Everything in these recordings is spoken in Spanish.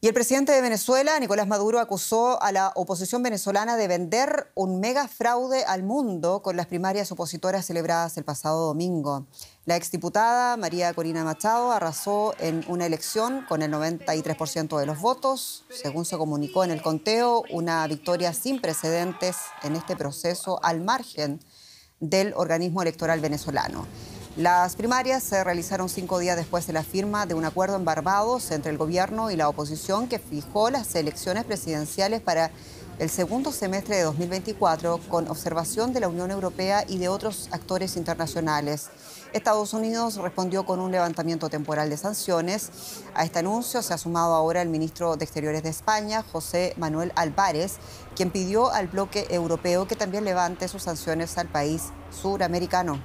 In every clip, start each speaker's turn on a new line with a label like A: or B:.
A: Y el presidente de Venezuela, Nicolás Maduro, acusó a la oposición venezolana de vender un mega fraude al mundo con las primarias opositoras celebradas el pasado domingo. La exdiputada María Corina Machado arrasó en una elección con el 93% de los votos. Según se comunicó en el conteo, una victoria sin precedentes en este proceso al margen del organismo electoral venezolano. Las primarias se realizaron 5 días después de la firma de un acuerdo en Barbados entre el gobierno y la oposición que fijó las elecciones presidenciales para el segundo semestre de 2024 con observación de la Unión Europea y de otros actores internacionales. Estados Unidos respondió con un levantamiento temporal de sanciones. A este anuncio se ha sumado ahora el ministro de Exteriores de España, José Manuel Álvarez, quien pidió al bloque europeo que también levante sus sanciones al país suramericano.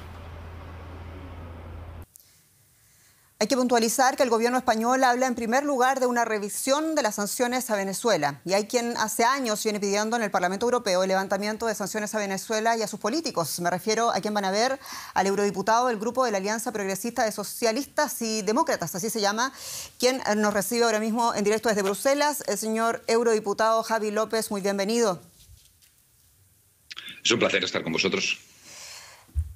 A: Hay que puntualizar que el gobierno español habla en primer lugar de una revisión de las sanciones a Venezuela. Y hay quien hace años viene pidiendo en el Parlamento Europeo el levantamiento de sanciones a Venezuela y a sus políticos. Me refiero a quien van a ver al eurodiputado del grupo de la Alianza Progresista de Socialistas y Demócratas, así se llama, quien nos recibe ahora mismo en directo desde Bruselas. El señor eurodiputado Javi López, muy bienvenido.
B: Es un placer estar con vosotros.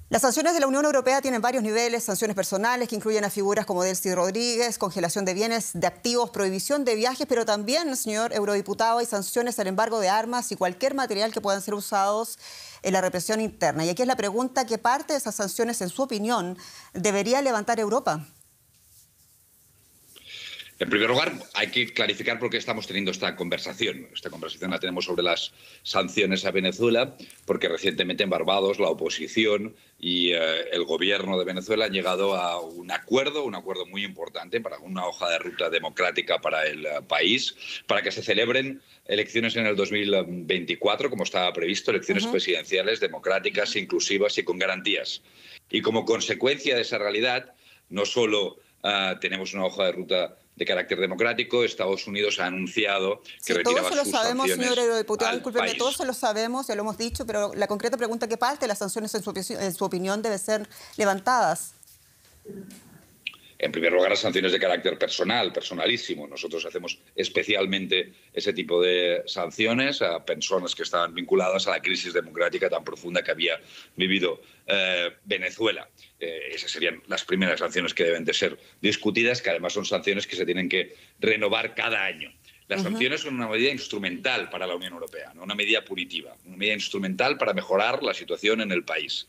A: Las sanciones de la Unión Europea tienen varios niveles, sanciones personales que incluyen a figuras como Delcy Rodríguez, congelación de bienes, de activos, prohibición de viajes, pero también, señor eurodiputado, hay sanciones al embargo de armas y cualquier material que puedan ser usados en la represión interna. Y aquí es la pregunta, ¿qué parte de esas sanciones, en su opinión, debería levantar Europa?
B: En primer lugar, hay que clarificar por qué estamos teniendo esta conversación. Esta conversación la tenemos sobre las sanciones a Venezuela, porque recientemente en Barbados la oposición y el gobierno de Venezuela han llegado a un acuerdo muy importante para una hoja de ruta democrática para el país, para que se celebren elecciones en el 2024, como estaba previsto, elecciones presidenciales democráticas, inclusivas y con garantías. Y como consecuencia de esa realidad, no solo tenemos una hoja de ruta de carácter democrático, Estados Unidos ha anunciado que retiraba sus sanciones.
A: Todo eso lo sabemos, señor eurodiputado, discúlpeme, todo eso lo sabemos, ya lo hemos dicho, pero la concreta pregunta, ¿qué parte de las sanciones, en su opinión, deben ser levantadas?
B: En primer lugar, las sanciones de carácter personal, personalísimo. Nosotros hacemos especialmente ese tipo de sanciones a personas que estaban vinculadas a la crisis democrática tan profunda que había vivido Venezuela. Esas serían las primeras sanciones que deben de ser discutidas, que además son sanciones que se tienen que renovar cada año. Las sanciones son una medida instrumental para la Unión Europea, no una medida punitiva, una medida instrumental para mejorar la situación en el país.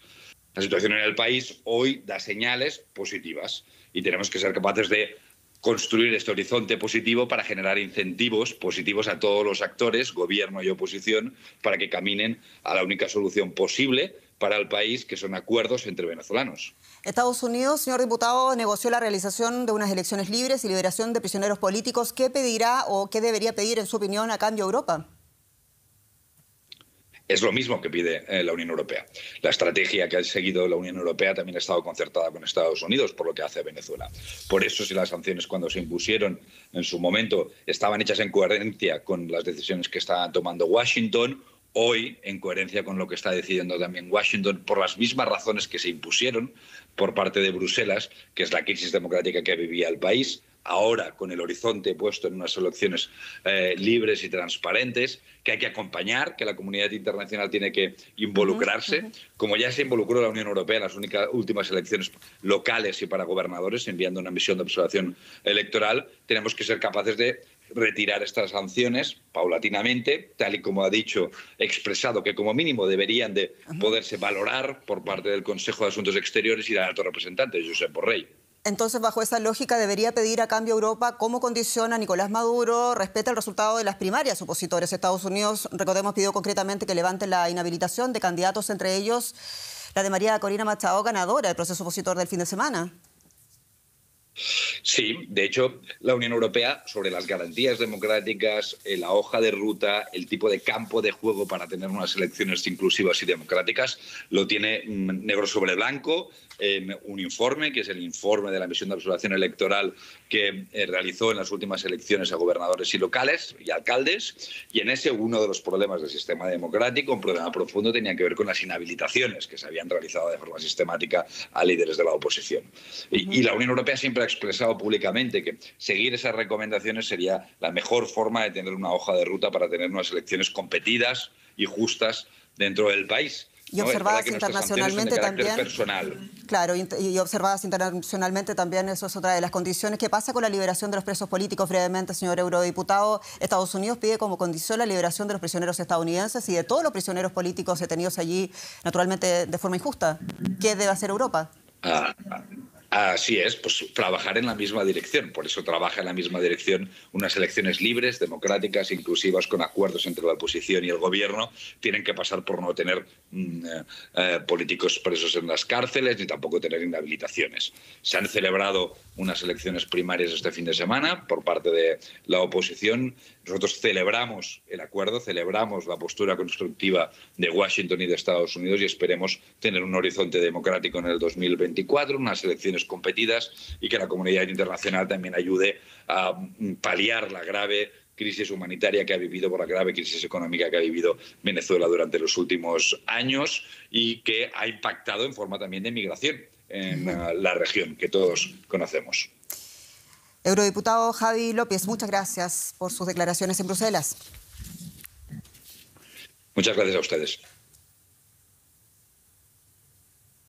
B: La situación en el país hoy da señales positivas y tenemos que ser capaces de construir este horizonte positivo para generar incentivos positivos a todos los actores, gobierno y oposición, para que caminen a la única solución posible para el país, que son acuerdos entre venezolanos.
A: Estados Unidos, señor diputado, negoció la realización de unas elecciones libres y liberación de prisioneros políticos. ¿Qué pedirá o qué debería pedir, en su opinión, a cambio Europa?
B: Es lo mismo que pide la Unión Europea. La estrategia que ha seguido la Unión Europea también ha estado concertada con Estados Unidos por lo que hace Venezuela. Por eso, si las sanciones cuando se impusieron en su momento estaban hechas en coherencia con las decisiones que está tomando Washington, hoy, en coherencia con lo que está decidiendo también Washington, por las mismas razones que se impusieron por parte de Bruselas, que es la crisis democrática que vivía el país, ahora con el horizonte puesto en unas elecciones libres y transparentes, que hay que acompañar, que la comunidad internacional tiene que involucrarse, como ya se involucró la Unión Europea en las últimas elecciones locales y para gobernadores, enviando una misión de observación electoral. Tenemos que ser capaces de retirar estas sanciones paulatinamente, tal y como ha dicho, expresado, que como mínimo deberían de poderse valorar por parte del Consejo de Asuntos Exteriores y del alto representante, Josep Borrell.
A: Entonces, bajo esa lógica, debería pedir a cambio Europa cómo condiciona a Nicolás Maduro respecto al resultado de las primarias opositores. Estados Unidos, recordemos, pidió concretamente que levanten la inhabilitación de candidatos, entre ellos la de María Corina Machado, ganadora del proceso opositor del fin de semana.
B: Sí, de hecho, la Unión Europea, sobre las garantías democráticas, la hoja de ruta, el tipo de campo de juego para tener unas elecciones inclusivas y democráticas, lo tiene negro sobre blanco, un informe, que es el informe de la misión de observación electoral que realizó en las últimas elecciones a gobernadores y locales y alcaldes, y en ese uno de los problemas del sistema democrático, un problema profundo, tenía que ver con las inhabilitaciones que se habían realizado de forma sistemática a líderes de la oposición. Y la Unión Europea siempre expresado públicamente que seguir esas recomendaciones sería la mejor forma de tener una hoja de ruta para tener unas elecciones competidas y justas dentro del país.
A: Y observadas internacionalmente también.
B: Personal.
A: Claro, y observadas internacionalmente también, eso es otra de las condiciones. ¿Qué pasa con la liberación de los presos políticos? Brevemente, señor eurodiputado, Estados Unidos pide como condición la liberación de los prisioneros estadounidenses y de todos los prisioneros políticos detenidos allí, naturalmente de forma injusta. ¿Qué debe hacer Europa?
B: Así es, pues trabajar en la misma dirección. Por eso trabaja en la misma dirección unas elecciones libres, democráticas, inclusivas, con acuerdos entre la oposición y el gobierno. Tienen que pasar por no tener políticos presos en las cárceles ni tampoco tener inhabilitaciones. Se han celebrado unas elecciones primarias este fin de semana por parte de la oposición. Nosotros celebramos el acuerdo, celebramos la postura constructiva de Washington y de Estados Unidos y esperemos tener un horizonte democrático en el 2024, unas elecciones competidas y que la comunidad internacional también ayude a paliar la grave crisis humanitaria que ha vivido, por la grave crisis económica que ha vivido Venezuela durante los últimos años y que ha impactado en forma también de migración en la región que todos conocemos.
A: Eurodiputado Javi López, muchas gracias por sus declaraciones en Bruselas.
B: Muchas gracias a ustedes.